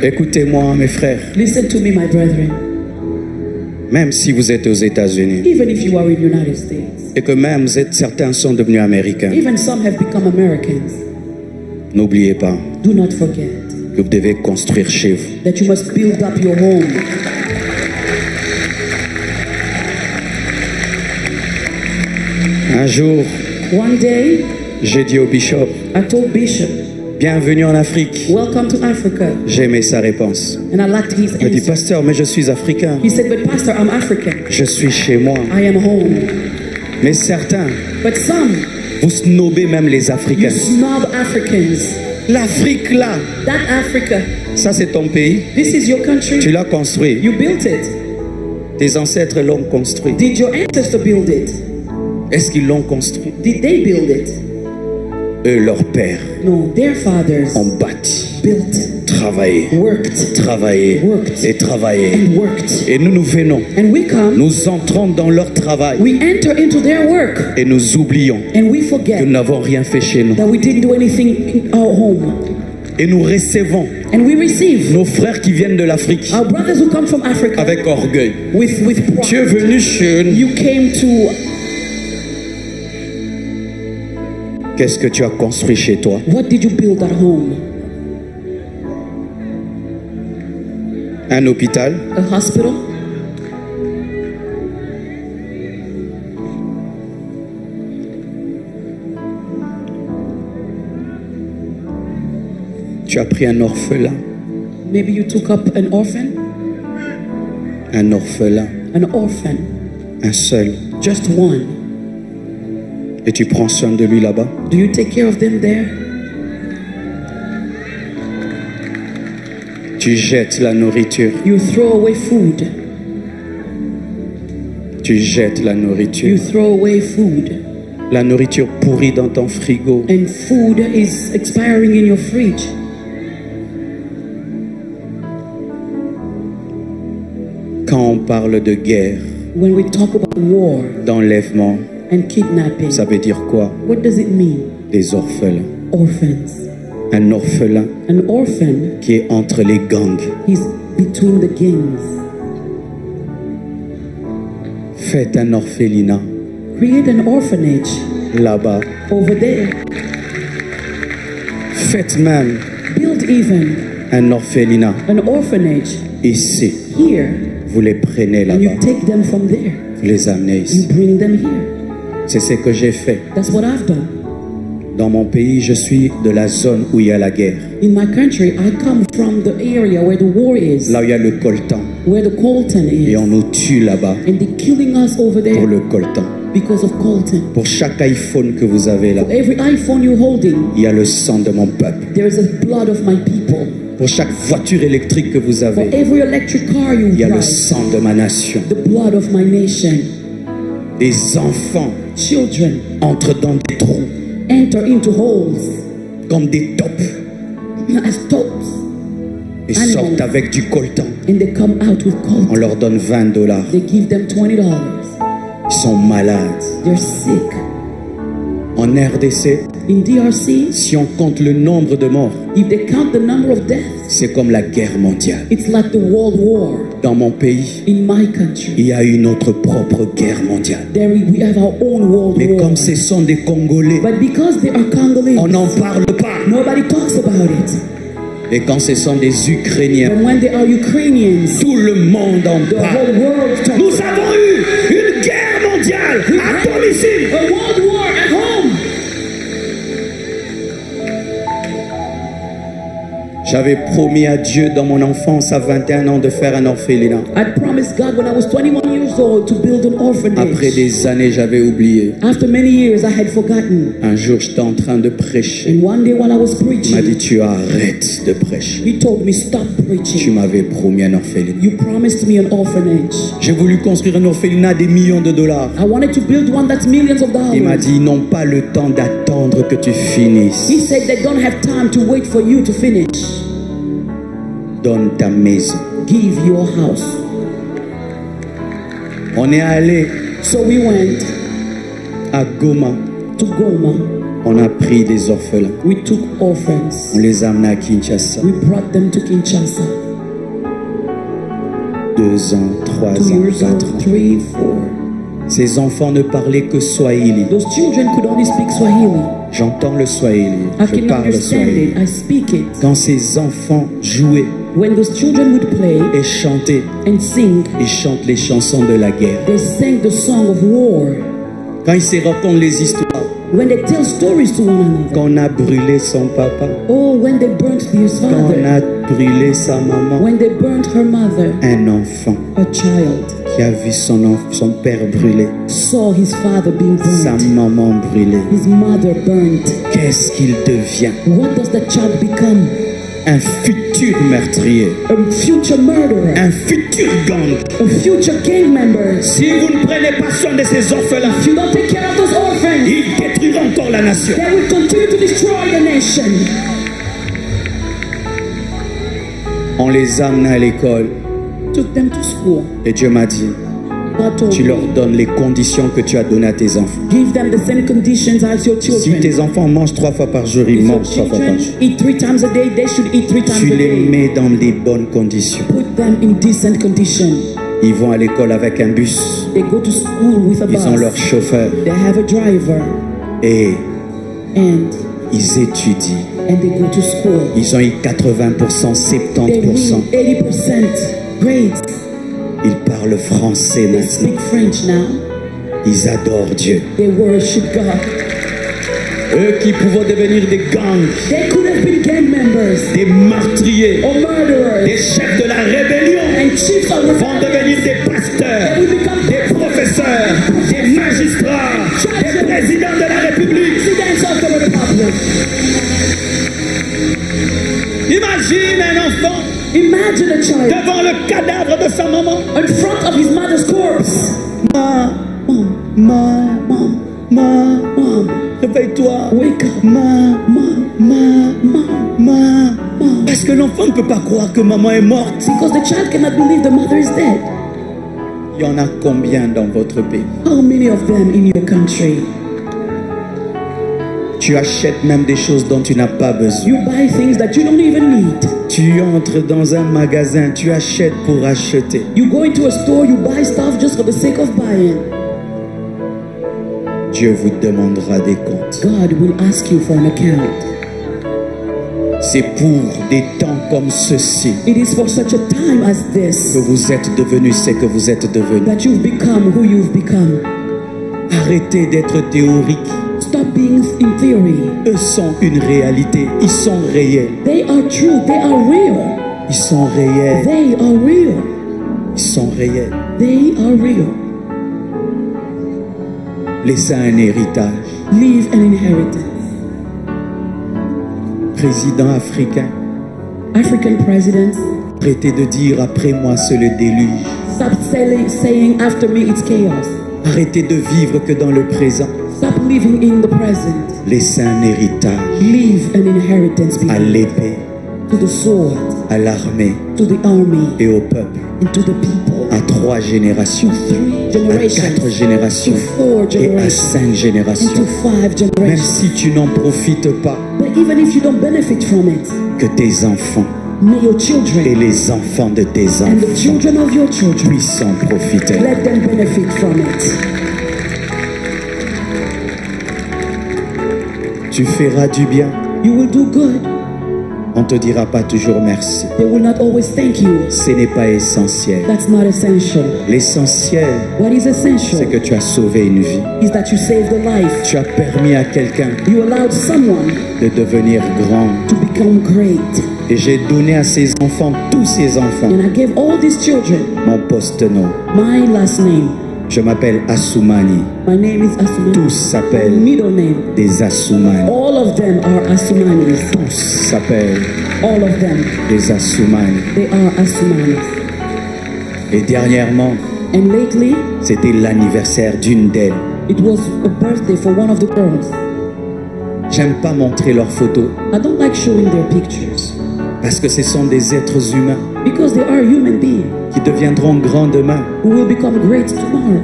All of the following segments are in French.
Écoutez-moi, mes frères. Listen to me, my brethren. Même si vous êtes aux États-Unis, Even if you are in the United States, et que même certains sont devenus américains, even some have become Americans, n'oubliez pas do not forget que vous devez construire chez vous. that you must build up your home. Un jour, One day, j'ai dit au bishop, I told Bishop, bienvenue en Afrique. welcome to Africa. J'ai aimé sa réponse. And I liked his Il m'a dit, answer. pasteur, mais je suis africain. He said, but Pastor, I'm African. Je suis chez moi. I am home. Mais certains, But some, vous snobez même les you Africains. snob Africans. L'Afrique là, That Africa, ça c'est ton pays. this is your country. Tu l'as construit. You built it. Tes ancêtres l'ont construit. Did your ancestors build it? Est-ce qu'ils l'ont construit? Did they build it? Eux, leurs pères, No, their fathers ont bâti, built, travaillé, worked, travaillé Worked. et travaillé. and worked. Et nous venons, And we come, nous entrons dans leur travail we enter into their work, et nous oublions and we que forget nous n'avons rien fait chez nous. that we didn't do anything in our home. Et nous recevons And we receive nos frères qui viennent de l'Afrique our brothers who come from Africa avec orgueil. with Tu es pride. venu chez nous. You came to, Qu'est-ce que tu as construit chez toi? what did you build at home? Un hôpital, A hospital? tu as pris un orphelin, Maybe you took up an orphan? un orphelin, An orphan, un seul, just one. et tu prends soin de lui là-bas. Do you take care of them there? Tu jettes la nourriture, You throw away food. tu jettes la You nourriture. throw away food. La nourriture pourrie dans ton frigo. And food is expiring in your fridge. Quand on parle de guerre, When we talk about war d'enlèvement, and kidnapping, ça veut dire quoi? what does it mean? Des orphelins. Orphans. Un orphelin An orphan qui est entre les gangs. is between the gangs. Faites un orphelinat Create an orphanage là-bas. over there. Faites même Build even un orphelinat an orphanage ici. here. Vous les prenez And you là-bas. take them from there. Vous les amenez You ici. bring them here. C'est ce que j'ai fait. That's what I've done. Dans mon pays, je suis de la zone où il y a la guerre. In my country, I come from the area where the war is, Là où il y a le coltan. where the coltan Et is. on nous tue là-bas And they're killing us over pour there le coltan. because of coltan. Pour chaque iPhone que vous avez là, Every iPhone you're holding, il y a le sang de mon peuple. there is the blood of my people. Pour chaque voiture électrique que vous For avez, every electric car you il y a le drive, sang de ma nation. the blood of my nation. Des enfants Children entrent dans des trous enter into holes comme des taupes as tops, et Animals. sortent avec du coltan. and they come out with On coltan. leur donne $20. They give them $20. Ils sont malades. They're sick. En RDC, In DRC, si on compte le nombre de morts, if they count the number of deaths, c'est comme la guerre mondiale. it's like the World War. Dans mon pays, In my country, il y a eu notre propre guerre mondiale. we have our own World Mais War. comme ce sont des Congolais, But because they are Congolese, on n'en parle pas. nobody talks about it. Et quand ce sont des Ukrainiens, But when they are Ukrainians, tout le monde en the parle. whole world talks. Nous avons eu une guerre mondiale à domicile. A world war at home. J'avais promis à Dieu dans mon enfance à 21 ans de faire un orphelinat. I promised God when I was 21 years old to build an orphanage. Après des années, j'avais oublié. After many years, I had forgotten. Un jour, j'étais en train de prêcher. And one day when I was Il m'a dit, preaching, tu arrêtes de prêcher. he told me, stop Tu preaching. m'avais promis un orphelinat. You promised me an orphanage. J'ai voulu construire un orphelinat des millions de dollars. I wanted to build one that's millions of Il m'a dollars. dit, ils n'ont pas le temps d'attendre que tu finisses. He said they don't have time to wait for you to finish. Donne ta maison. Give your house. On est allé So we went à Goma. to Goma. On a pris des orphelins. We took orphans. On les a amenés à Kinshasa. We brought them to Kinshasa. 2 ans, 3 2 ans, years 4 old, ans. 3, 4. Ces enfants ne parlaient que Swahili. Those children could only speak Swahili. J'entends le Swahili. I Je can parle understand Swahili. it. I speak it. Quand ces enfants jouaient When those children would play et chantaient, and sing, ils chantent les chansons de la guerre. they sang the song of war. Quand ils se racontent les histoires, When they tell stories to one another. quand on a brûlé son papa, Oh, when they burnt his quand on father. a brûlé sa maman, When they burnt her mother. un enfant A child qui a vu son père brûlé, saw his father being sa burnt. maman brûlée. His mother burnt. Qu'est-ce qu'il devient? What does the child become? Un futur meurtrier, A future murderer. un futur gang. A future gang member. Si vous ne prenez pas soin de ces orphelins, If you don't take care of those orphans, ils détruiront encore la nation. they will continue to destroy the nation. On les amène à l'école Took them to school. et Dieu m'a dit, God told tu leur me, donnes les conditions que tu as données à tes enfants. give them the same conditions as your Si children. tes enfants mangent 3 fois par jour, ils If your mangent 3 fois par children jour. eat 3 times a day, they should eat 3 times Tu a les day. mets dans des bonnes conditions. Put them in decent condition. Ils vont à l'école avec un bus. They go to school with a Ils ont leur bus. chauffeur They have a driver. et And ils étudient. they go to school. Ils ont eu 80%, They win 70%. 80% grades. Ils parlent français They maintenant. speak French now. Ils adorent Dieu. They worship God. Eux qui pouvaient devenir des gangs, They could have been gang members des meurtriers, or murderers des chefs de la rébellion, and chiefs of vont devenir des pasteurs, des professeurs, des magistrats, des présidents de la République. presidents of the republic. Imagine un enfant Imagine a child devant le cadavre de sa maman. in front of his mother's corpse. Ma, Mom, ma, mom, ma, mom, réveille-toi. wake up. Ma, Mom, ma. mom. Parce que l'enfant ne peut pas croire que maman est morte. Because the child cannot believe the mother is dead. Il y en a combien dans votre pays? How many of them in your country? Tu achètes même des choses dont tu n'as pas besoin. You buy things that you don't even need. Tu entres dans un magasin, tu achètes pour acheter. You go into a store, you buy stuff just for the sake of buying. Dieu vous demandera des comptes. God will ask you for an account. C'est pour des temps comme ceci It is for such a time as que this vous êtes devenus ce que vous êtes devenus. that you've become who you've become. Arrêtez d'être théorique. Stop being in theory. Eux sont une réalité. Ils sont réels. They are true. They are real. Ils sont réels. They are real. Ils sont réels. They are real. Laissez un héritage. Leave an inheritance. Président africain, African presidents, arrêtez de dire après moi c'est le déluge. stop saying after me it's chaos. Arrêtez de vivre que dans le présent. Stop living in the present. Laissez un héritage Leave an inheritance à behind. l'épée, To the sword, à l'armée to the army, et au peuple. and to the people. À 3 générations, 3 à 4 generations, générations to 4 et à generations, 5 and to générations. 5 Même generations. si tu n'en profites pas, But even if you don't benefit from it, que tes enfants may your et children les enfants de tes and the enfants children of your children, puissent en profiter. let them benefit from it. Tu feras du bien. You will do good. On ne te dira pas toujours merci. They will not always thank you. Ce n'est pas essentiel. That's not essential. L'essentiel, What is c'est essential que tu as sauvé une vie. is that you saved a life. Tu as permis à quelqu'un You allowed someone de devenir grand. to become great. Et j'ai donné à ces enfants, tous ces enfants, And I gave all these children mon post-nom. my last name. Je m'appelle Assoumani. My name is Asumani. Tous My s'appellent middle name. des Assoumani. All of them are Asumanis. Tous s'appellent All of them. des Assoumani. They are Asumanis. Et dernièrement, And lately, c'était l'anniversaire d'une d'elles. it was a birthday for one of the girls. J'aime pas montrer leurs photos I don't like showing their pictures parce que ce sont des êtres humains because they are human beings qui deviendront grands demain. who will become great tomorrow.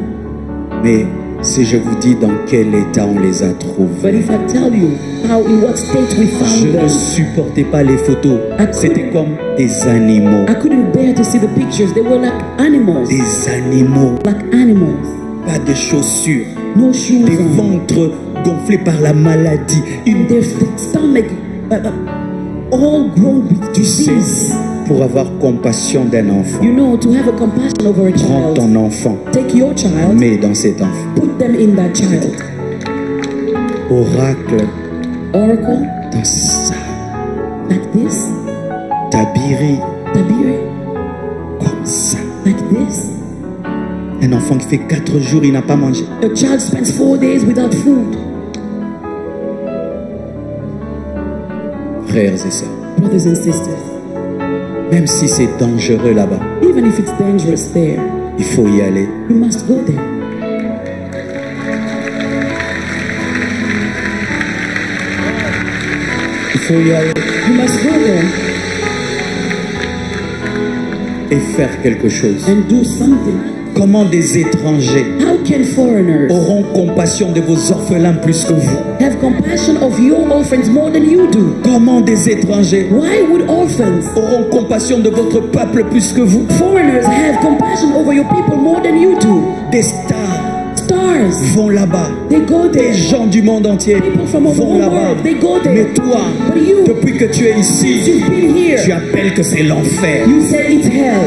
Mais Si je vous dis dans quel état on les a But trouvés, if I tell you in what state we je found ne them, supportais pas les photos. C'était comme des animaux. I couldn't bear to see the pictures. They were like animals. Des animaux. Like animals. Pas de chaussures. No shoes Des on. ventres gonflés par la maladie. Une, Their stomach all grown with tu sais, disease. pour avoir compassion d'un enfant, You know, to have a compassion over a prends child, ton enfant, take your child, mets dans cet enfant. put them in that child. Oracle, Oracle, dans ça. like this. Tabiri, Tabiri, comme ça. like this. Un enfant qui fait 4 jours, il n'a pas mangé. A child spends 4 days without food. Frères et sœurs, Brothers and sisters, même si c'est dangereux là-bas, even if it's dangerous there, il faut y aller. you must go there. Il faut y aller You must go there et faire quelque chose. and do something. Comment des étrangers How can foreigners auront compassion de vos orphelins plus que vous? have compassion of your orphans more than you do? Comment des étrangers Why would orphans, auront compassion de votre peuple plus que vous? foreigners, have compassion over your people more than you do? Des stars Stars, vont là-bas. they go Des there. gens du monde entier People from all over vont the là-bas. world, they go there. Mais toi, But you, depuis que tu es ici, you've been tu here. appelles que c'est l'enfer. You say it's hell.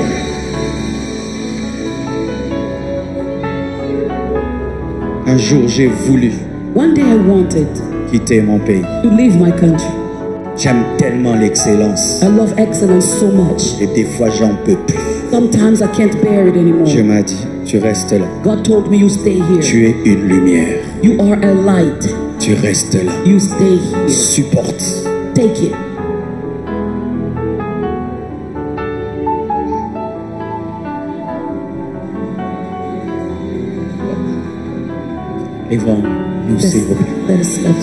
Un jour, j'ai voulu One day I wanted quitter mon pays. to leave my country. J'aime tellement l'excellence. I love excellence so much. Et des fois, j'en peux plus. Sometimes I can't bear it anymore. Je m'ai dit, tu restes là. God told me you stay here. Tu es une lumière. You are a light. Tu restes là. You stay here. Supporte. Take it. Lève-nous, s'il vous plaît. Let us stand.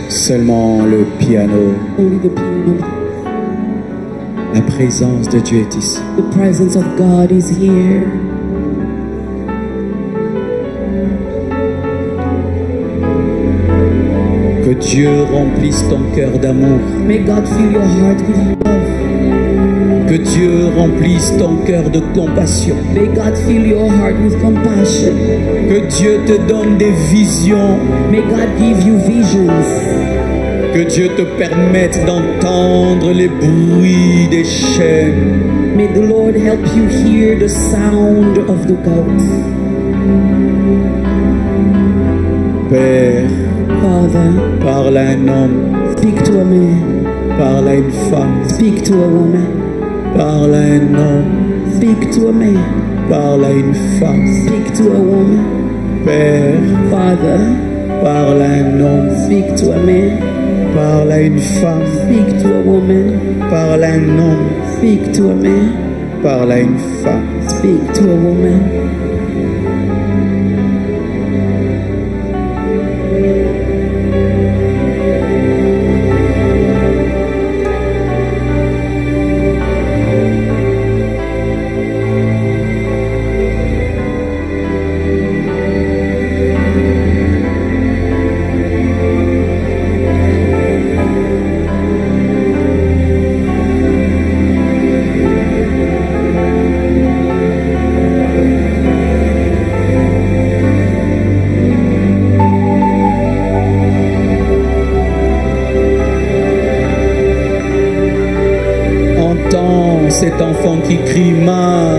Seulement le piano. Only the piano. La présence de Dieu est ici. The presence of God is here. Que Dieu remplisse ton cœur d'amour. May God fill your heart with love. Que Dieu remplisse ton cœur de compassion. May God fill your heart with compassion. Que Dieu te donne des visions. May God give you visions. Que Dieu te permette d'entendre les bruits des chaînes. May the Lord help you hear the sound of the goats. Père, Father, parle à un homme, speak to a man. parle à une femme, Speak to a woman. parle à un homme, Speak to a man. parle à une femme. Speak to a woman. Père, Father, parle à un homme, speak to a man. parle à une femme, Speak to a woman. parle à un homme, Speak to a man. parle à une femme. Speak to a woman. Cet enfant qui crie ma,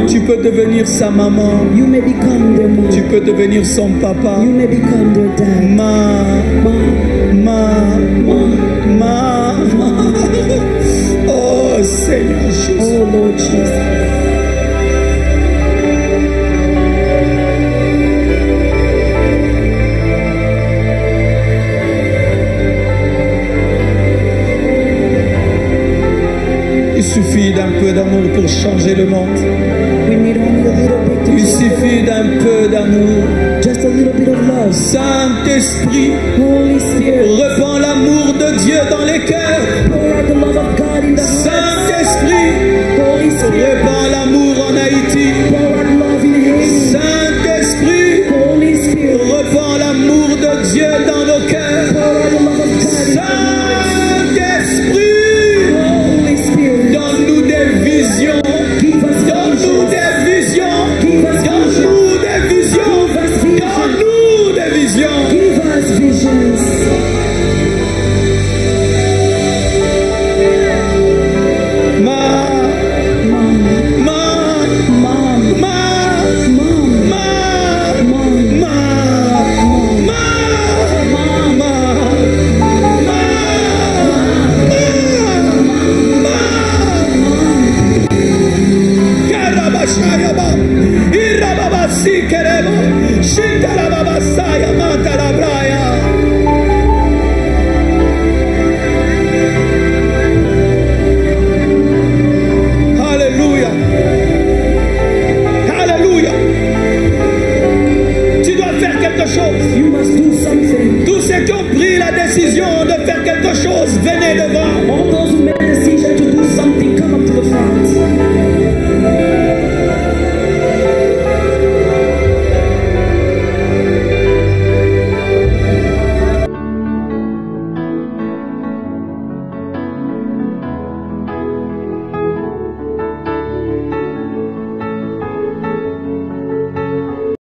tu peux devenir sa maman. You may become their mom. Tu peux devenir son papa. You may become their dad. Oh Seigneur Jésus. Oh Lord Jesus. Il suffit d'un peu d'amour pour changer le monde. We need only a little bit to Il suffit d'un peu d'amour. just a little bit of love. Ça dans les cœurs. Pour out the love of God in the heart. Saint-Esprit, Holy Spirit. répand l'amour en Haïti. Pour out love in Haiti. Saint-Esprit, Holy Spirit. répand l'amour de Dieu dans nos cœurs. Pour out the love